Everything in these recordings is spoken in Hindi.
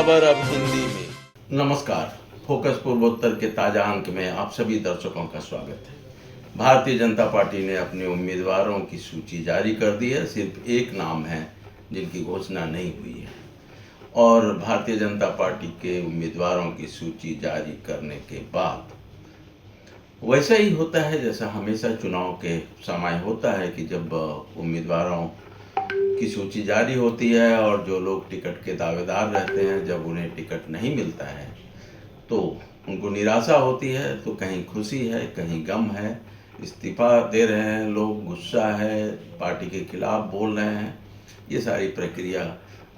खबर अब हिंदी में। नमस्कार, फोकस पूर्वोत्तर के ताजा अंक में आप सभी दर्शकों का स्वागत है। भारतीय जनता पार्टी ने अपने उम्मीदवारों की सूची जारी कर दी है। सिर्फ एक नाम है जिनकी घोषणा नहीं हुई है, और भारतीय जनता पार्टी के उम्मीदवारों की सूची जारी करने के बाद वैसा ही होता है जैसा हमेशा चुनाव के समय होता है कि जब उम्मीदवारों की सूची जारी होती है और जो लोग टिकट के दावेदार रहते हैं, जब उन्हें टिकट नहीं मिलता है तो उनको निराशा होती है, तो कहीं खुशी है, कहीं गम है, इस्तीफा दे रहे हैं लोग, गुस्सा है, पार्टी के खिलाफ बोल रहे हैं। ये सारी प्रक्रिया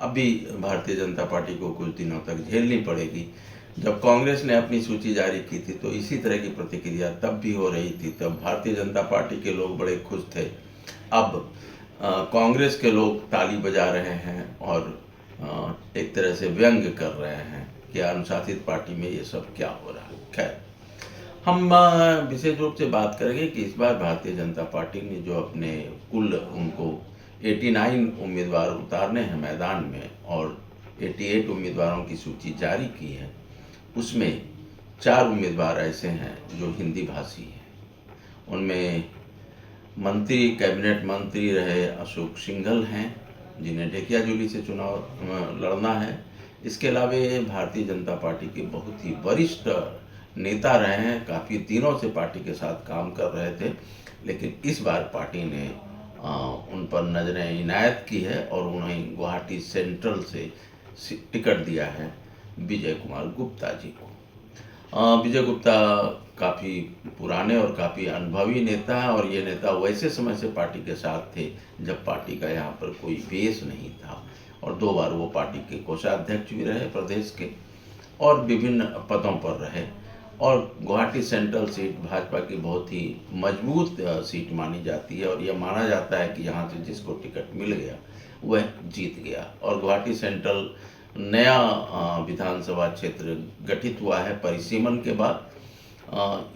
अभी भारतीय जनता पार्टी को कुछ दिनों तक झेलनी पड़ेगी। जब कांग्रेस ने अपनी सूची जारी की थी तो इसी तरह की प्रतिक्रिया तब भी हो रही थी। तब भारतीय जनता पार्टी के लोग बड़े खुश थे। अब कांग्रेस के लोग ताली बजा रहे हैं और एक तरह से व्यंग कर रहे हैं कि अनुशासित पार्टी में ये सब क्या हो रहा है। खैर, हम विशेष रूप से बात करेंगे कि इस बार भारतीय जनता पार्टी ने जो अपने कुल उनको 89 उम्मीदवार उतारने हैं मैदान में और 88 उम्मीदवारों की सूची जारी की है, उसमें 4 उम्मीदवार ऐसे हैं जो हिंदी भाषी हैं। उनमें मंत्री, कैबिनेट मंत्री रहे अशोक सिंघल हैं, जिन्हें ढेकियाजुली से चुनाव लड़ना है। इसके अलावा भारतीय जनता पार्टी के बहुत ही वरिष्ठ नेता रहे हैं, काफ़ी दिनों से पार्टी के साथ काम कर रहे थे, लेकिन इस बार पार्टी ने उन पर नजरें इनायत की है और उन्हें गुवाहाटी सेंट्रल से टिकट दिया है विजय कुमार गुप्ता जी को। विजय गुप्ता काफ़ी पुराने और काफ़ी अनुभवी नेता हैं, और ये नेता वैसे समय से पार्टी के साथ थे जब पार्टी का यहाँ पर कोई बेस नहीं था, और 2 बार वो पार्टी के कोषाध्यक्ष भी रहे प्रदेश के, और विभिन्न पदों पर रहे। और गुवाहाटी सेंट्रल सीट भाजपा की बहुत ही मजबूत सीट मानी जाती है, और यह माना जाता है कि यहाँ से जिसको टिकट मिल गया वह जीत गया। और गुवाहाटी सेंट्रल नया विधानसभा क्षेत्र गठित हुआ है परिसीमन के बाद।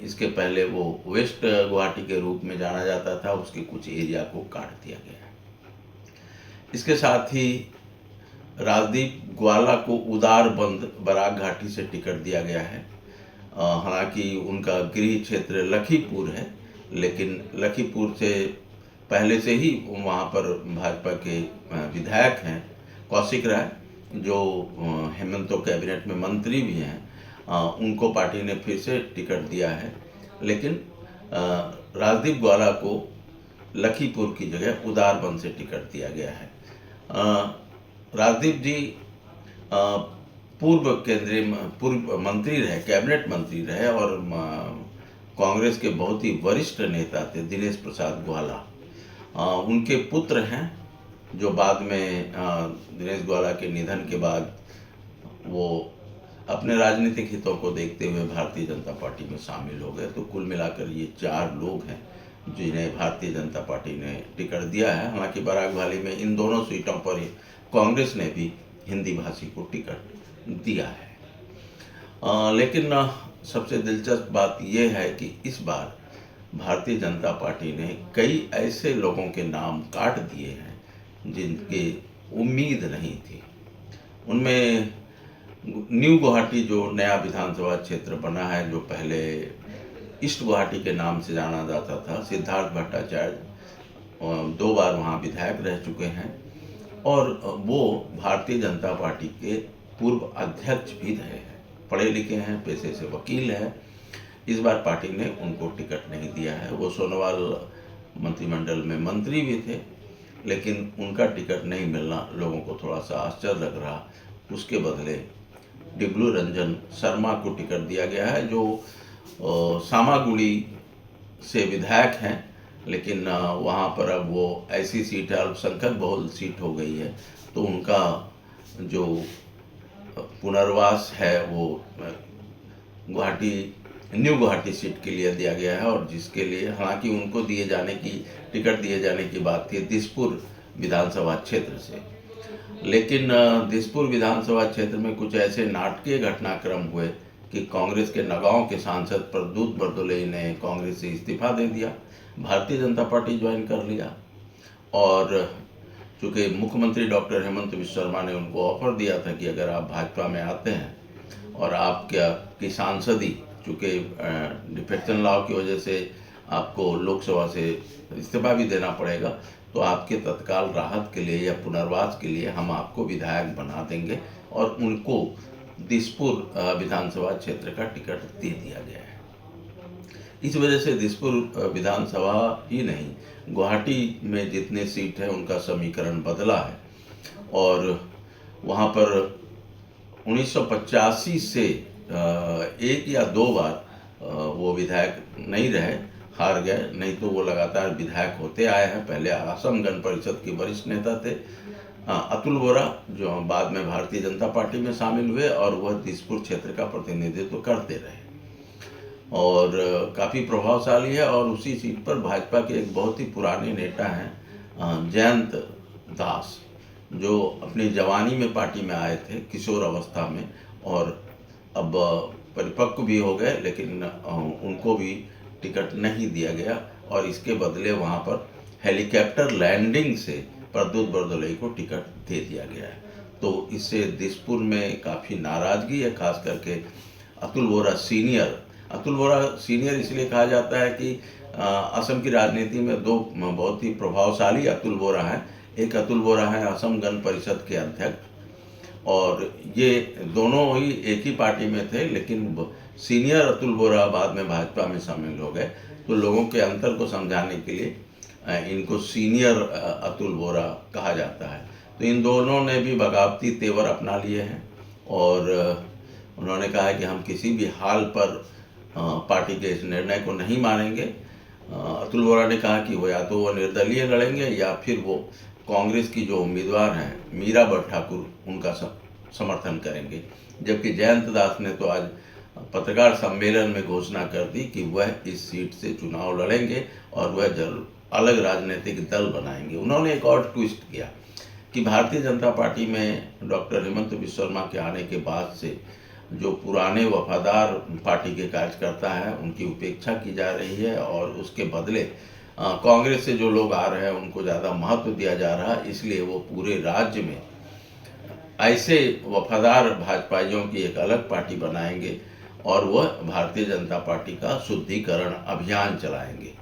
इसके पहले वो वेस्ट गुवाहाटी के रूप में जाना जाता था, उसके कुछ एरिया को काट दिया गया है। इसके साथ ही राजदीप ग्वाला को उदारबंद बराक घाटी से टिकट दिया गया है। हालांकि उनका गृह क्षेत्र लखीपुर है, लेकिन लखीपुर से पहले से ही वहाँ पर भाजपा के विधायक हैं कौशिक राय, जो हेमंतो कैबिनेट में मंत्री भी हैं। उनको पार्टी ने फिर से टिकट दिया है, लेकिन राजदीप ग्वाला को लखीपुर की जगह उदारबंद से टिकट दिया गया है। राजदीप जी पूर्व मंत्री रहे, कैबिनेट मंत्री रहे, और कांग्रेस के बहुत ही वरिष्ठ नेता थे दिनेश प्रसाद ग्वाला। उनके पुत्र हैं जो बाद में दिनेश ग्वाला के निधन के बाद वो अपने राजनीतिक हितों को देखते हुए भारतीय जनता पार्टी में शामिल हो गए। तो कुल मिलाकर ये 4 लोग हैं जिन्हें भारतीय जनता पार्टी ने टिकट दिया है। हालांकि बराक वैली में इन दोनों सीटों पर कांग्रेस ने भी हिंदी भाषी को टिकट दिया है। लेकिन सबसे दिलचस्प बात यह है कि इस बार भारतीय जनता पार्टी ने कई ऐसे लोगों के नाम काट दिए हैं जिनके उम्मीद नहीं थी। उनमें न्यू गुवाहाटी जो नया विधानसभा क्षेत्र बना है, जो पहले ईस्ट गुवाहाटी के नाम से जाना जाता था, सिद्धार्थ भट्टाचार्य 2 बार वहाँ विधायक रह चुके हैं, और वो भारतीय जनता पार्टी के पूर्व अध्यक्ष भी रहे हैं, पढ़े लिखे हैं, पेशे से वकील हैं। इस बार पार्टी ने उनको टिकट नहीं दिया है। वो सोनोवाल मंत्रिमंडल में मंत्री भी थे, लेकिन उनका टिकट नहीं मिलना लोगों को थोड़ा सा आश्चर्य लग रहा। उसके बदले डिब्लू रंजन शर्मा को टिकट दिया गया है, जो सामागुड़ी से विधायक हैं, लेकिन वहाँ पर अब वो ऐसी सीट है, अल्पसंख्यक बहुल सीट हो गई है, तो उनका जो पुनर्वास है वो न्यू गुवाहाटी सीट के लिए दिया गया है, और जिसके लिए हालांकि उनको टिकट दिए जाने की बात थी दिसपुर विधानसभा क्षेत्र से, लेकिन दिसपुर विधानसभा क्षेत्र में कुछ ऐसे नाटकीय घटनाक्रम हुए कि कांग्रेस के नगांव के सांसद प्रद्युत बरदोले ने कांग्रेस से इस्तीफा दे दिया, भारतीय जनता पार्टी ज्वाइन कर लिया, और चूँकि मुख्यमंत्री डॉक्टर हेमंत बिश्व शर्मा ने उनको ऑफर दिया था कि अगर आप भाजपा में आते हैं और आप क्या की सांसदी, चूँकि डिफेक्शन लॉ की वजह से आपको लोकसभा से इस्तीफा भी देना पड़ेगा, तो आपके तत्काल राहत के लिए या पुनर्वास के लिए हम आपको विधायक बना देंगे, और उनको दिसपुर विधानसभा क्षेत्र का टिकट दे दिया गया है। इस वजह से दिसपुर विधानसभा ही नहीं, गुवाहाटी में जितने सीट हैं उनका समीकरण बदला है, और वहाँ पर 1985 से एक या दो बार वो विधायक नहीं रहे, हार गए, नहीं तो वो लगातार विधायक होते आए हैं। पहले असम गण परिषद के वरिष्ठ नेता थे अतुल बोरा, जो बाद में भारतीय जनता पार्टी में शामिल हुए, और वह दिसपुर क्षेत्र का प्रतिनिधित्व करते रहे और काफ़ी प्रभावशाली है। और उसी सीट पर भाजपा के एक बहुत ही पुराने नेता हैं जयंत दास, जो अपनी जवानी में पार्टी में आए थे, किशोर अवस्था में, और अब परिपक्व भी हो गए, लेकिन उनको भी टिकट नहीं दिया गया, और इसके बदले वहाँ पर हेलीकॉप्टर लैंडिंग से प्रद्युत बरदलोई को टिकट दे दिया गया है। तो इससे दिसपुर में काफ़ी नाराज़गी है, खास करके अतुल बोरा सीनियर इसलिए कहा जाता है कि असम की राजनीति में दो बहुत ही प्रभावशाली अतुल बोरा हैं। एक अतुल बोरा है असम गण परिषद के अध्यक्ष, और ये दोनों ही एक ही पार्टी में थे, लेकिन सीनियर अतुल बोरा बाद में भाजपा में शामिल हो गए। तो लोगों के अंतर को समझाने के लिए इनको सीनियर अतुल बोरा कहा जाता है। तो इन दोनों ने भी बगावती तेवर अपना लिए हैं, और उन्होंने कहा है कि हम किसी भी हाल पर पार्टी के इस निर्णय को नहीं मानेंगे। अतुल बोरा ने कहा कि वो या तो वो निर्दलीय लड़ेंगे या फिर वो कांग्रेस की जो उम्मीदवार हैं मीरा भट्ट ठाकुर, उनका समर्थन करेंगे। जबकि जयंत दास ने तो आज पत्रकार सम्मेलन में घोषणा कर दी कि वह इस सीट से चुनाव लड़ेंगे और वह अलग राजनीतिक दल बनाएंगे। उन्होंने एक और ट्विस्ट किया कि भारतीय जनता पार्टी में डॉक्टर हेमंत बिश्व शर्मा के आने के बाद से जो पुराने वफादार पार्टी के कार्यकर्ता हैं उनकी उपेक्षा की जा रही है, और उसके बदले कांग्रेस से जो लोग आ रहे हैं उनको ज़्यादा महत्व दिया जा रहा है। इसलिए वो पूरे राज्य में ऐसे वफादार भाजपाइयों की एक अलग पार्टी बनाएंगे, और वह भारतीय जनता पार्टी का शुद्धिकरण अभियान चलाएंगे।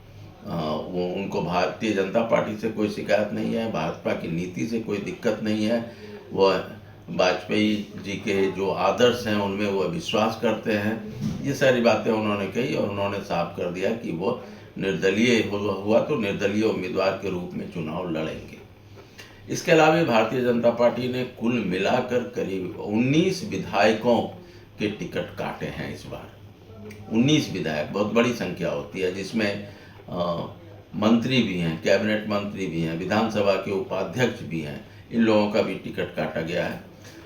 वो उनको भारतीय जनता पार्टी से कोई शिकायत नहीं है, भाजपा की नीति से कोई दिक्कत नहीं है। वह वाजपेयी जी के जो आदर्श हैं उनमें वह विश्वास करते हैं। ये सारी बातें उन्होंने कही, और उन्होंने साफ कर दिया कि वो निर्दलीय हुआ तो निर्दलीय उम्मीदवार के रूप में चुनाव लड़ेंगे। इसके अलावा भारतीय जनता पार्टी ने कुल मिलाकर करीब 19 विधायकों के टिकट काटे हैं इस बार। 19 विधायक बहुत बड़ी संख्या होती है, जिसमें मंत्री भी हैं, कैबिनेट मंत्री भी हैं, विधानसभा के उपाध्यक्ष भी हैं। इन लोगों का भी टिकट काटा गया है,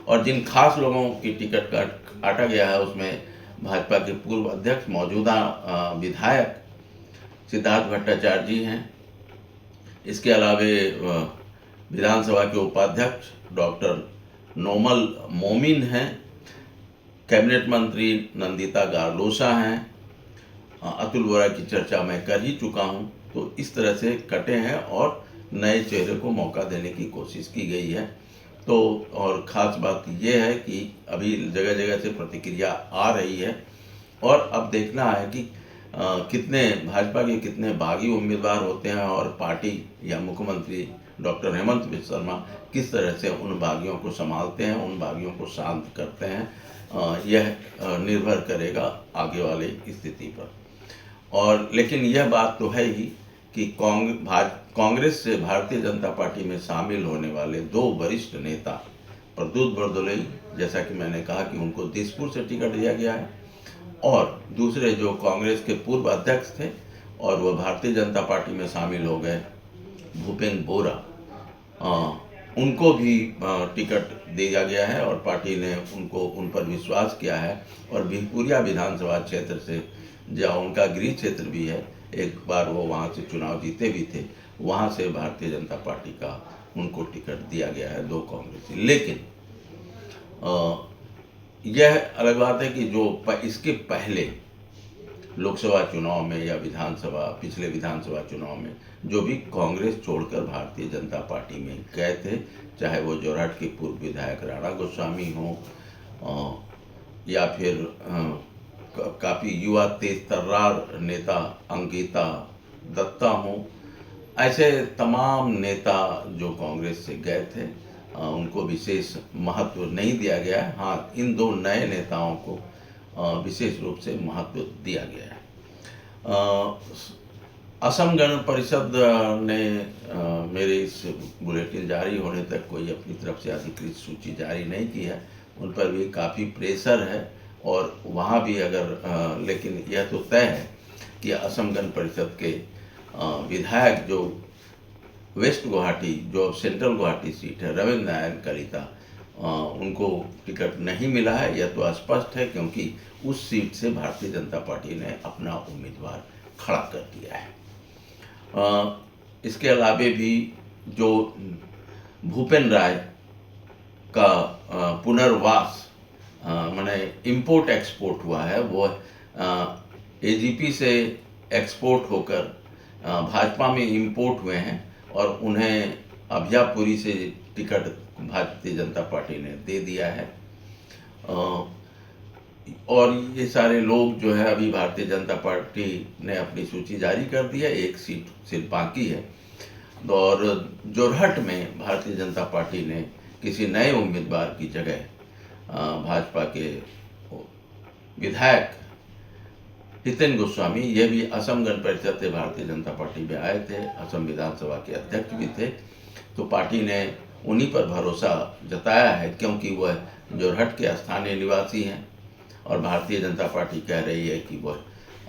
और जिन खास लोगों की टिकट काटा गया है उसमें भाजपा के पूर्व अध्यक्ष, मौजूदा विधायक सिद्धार्थ भट्टाचार्य जी हैं। इसके अलावे विधानसभा के उपाध्यक्ष डॉक्टर नोमल मोमिन हैं, कैबिनेट मंत्री नंदिता गार्लोसा हैं, अतुल बोरा की चर्चा मैं कर ही चुका हूं। तो इस तरह से कटे हैं और नए चेहरे को मौका देने की कोशिश की गई है। तो और ख़ास बात यह है कि अभी जगह जगह से प्रतिक्रिया आ रही है, और अब देखना है कि कितने भाजपा के कितने बागी उम्मीदवार होते हैं, और पार्टी या मुख्यमंत्री डॉक्टर हेमंत बिश्व शर्मा किस तरह से उन बागियों को संभालते हैं, उन बागियों को शांत करते हैं। यह निर्भर करेगा आगे वाली स्थिति पर। और लेकिन यह बात तो है ही कि कांग्रेस से भारतीय जनता पार्टी में शामिल होने वाले दो वरिष्ठ नेता प्रद्युत बरदलोई, जैसा कि मैंने कहा कि उनको दिसपुर से टिकट दिया गया है, और दूसरे जो कांग्रेस के पूर्व अध्यक्ष थे और वह भारतीय जनता पार्टी में शामिल हो गए, भूपेंद्र बोरा, उनको भी टिकट दिया गया है, और पार्टी ने उन पर विश्वास किया है। और बिहपुरिया विधानसभा क्षेत्र से, जहाँ उनका गृह क्षेत्र भी है, एक बार वो वहाँ से चुनाव जीते भी थे, वहाँ से भारतीय जनता पार्टी का उनको टिकट दिया गया है, दो कांग्रेसी। लेकिन यह अलग बात है कि जो इसके पहले लोकसभा चुनाव में या पिछले विधानसभा चुनाव में जो भी कांग्रेस छोड़कर भारतीय जनता पार्टी में गए थे, चाहे वो जोरहट के पूर्व विधायक राणा गोस्वामी हों या फिर काफ़ी युवा तेज तर्रार नेता अंकिता दत्ता हों, ऐसे तमाम नेता जो कांग्रेस से गए थे उनको विशेष महत्व नहीं दिया गया है। हाँ, इन दो नए नेताओं को विशेष रूप से महत्व दिया गया है। असम गण परिषद ने मेरे इस बुलेटिन जारी होने तक कोई अपनी तरफ से अधिकृत सूची जारी नहीं की है। उन पर भी काफ़ी प्रेशर है और वहाँ भी अगर लेकिन यह तो तय है कि असम गण परिषद के विधायक जो वेस्ट गुवाहाटी जो सेंट्रल गुवाहाटी सीट है रविंद्र नारायण कलिता, उनको टिकट नहीं मिला है। यह तो स्पष्ट है क्योंकि उस सीट से भारतीय जनता पार्टी ने अपना उम्मीदवार खड़ा कर दिया है। इसके अलावे भी जो भूपेन राय का पुनर्वास माने इंपोर्ट एक्सपोर्ट हुआ है, वो एजीपी से एक्सपोर्ट होकर भाजपा में इंपोर्ट हुए हैं और उन्हें अभयापुरी से टिकट भारतीय जनता पार्टी ने दे दिया है। और ये सारे लोग जो है अभी भारतीय जनता पार्टी ने अपनी सूची जारी कर दी है, एक सीट सिर्फ बाकी है। और जोरहट में भारतीय जनता पार्टी ने किसी नए उम्मीदवार की जगह भाजपा के विधायक हितेन गोस्वामी, ये भी असम गण परिषद से भारतीय जनता पार्टी में आए थे, असम विधानसभा के अध्यक्ष भी थे, तो पार्टी ने उन्हीं पर भरोसा जताया है क्योंकि वह जोरहट के स्थानीय निवासी हैं और भारतीय जनता पार्टी कह रही है कि वह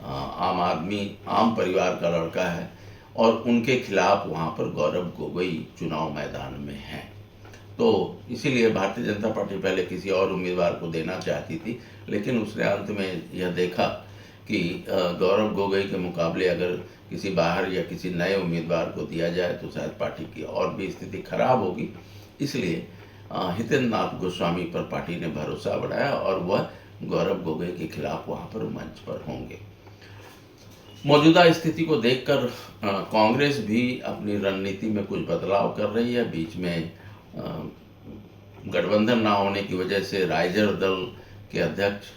आम परिवार का लड़का है और उनके खिलाफ वहाँ पर गौरव गोगोई चुनाव मैदान में हैं। तो इसीलिए भारतीय जनता पार्टी पहले किसी और उम्मीदवार को देना चाहती थी, लेकिन उसने अंत में यह देखा कि गौरव गोगोई के मुकाबले अगर किसी बाहर या किसी नए उम्मीदवार को दिया जाए तो शायद पार्टी की और भी स्थिति खराब होगी। इसलिए हितेन नाथ गोस्वामी पर पार्टी ने भरोसा बढ़ाया और वह गौरव गोगोई के खिलाफ वहाँ पर मंच पर होंगे। मौजूदा स्थिति को देखकर कांग्रेस भी अपनी रणनीति में कुछ बदलाव कर रही है। बीच में गठबंधन ना होने की वजह से राइजर दल के अध्यक्ष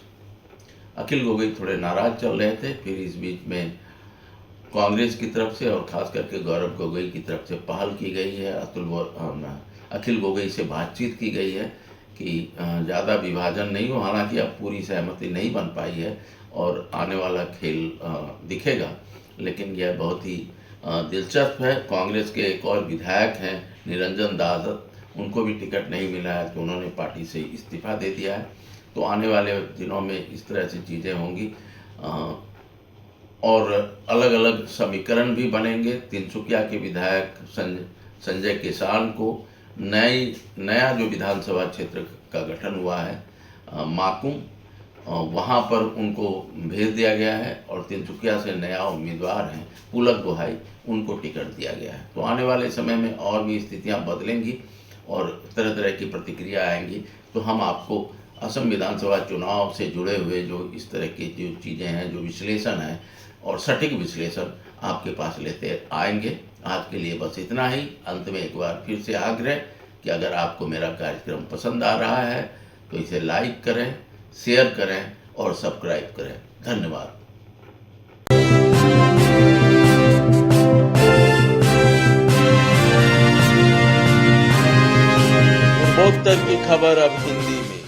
अखिल गोगोई थोड़े नाराज चल रहे थे। फिर इस बीच में कांग्रेस की तरफ से और खास करके गौरव गोगोई की तरफ से पहल की गई है, अखिल गोगोई से बातचीत की गई है कि ज़्यादा विभाजन नहीं हो। हालांकि अब पूरी सहमति नहीं बन पाई है और आने वाला खेल दिखेगा, लेकिन यह बहुत ही दिलचस्प है। कांग्रेस के एक और विधायक हैं निरंजन दास, उनको भी टिकट नहीं मिला है तो उन्होंने पार्टी से इस्तीफा दे दिया है। तो आने वाले दिनों में इस तरह से चीज़ें होंगी और अलग अलग समीकरण भी बनेंगे। तिनसुकिया के विधायक संजय किसान को नया जो विधानसभा क्षेत्र का गठन हुआ है माकुम, वहाँ पर उनको भेज दिया गया है और तिनसुकिया से नया उम्मीदवार हैं पुलक गोहाई, उनको टिकट दिया गया है। तो आने वाले समय में और भी स्थितियाँ बदलेंगी और तरह तरह की प्रतिक्रिया आएंगी। तो हम आपको असम विधानसभा चुनाव से जुड़े हुए जो इस तरह की जो चीज़ें हैं, जो विश्लेषण है और सटीक विश्लेषण आपके पास लेते आएंगे। आज के लिए बस इतना ही। अंत में एक बार फिर से आग्रह कि अगर आपको मेरा कार्यक्रम पसंद आ रहा है तो इसे लाइक करें, शेयर करें और सब्सक्राइब करें। धन्यवाद। पूर्वोत्तर की खबर अब हिंदी में।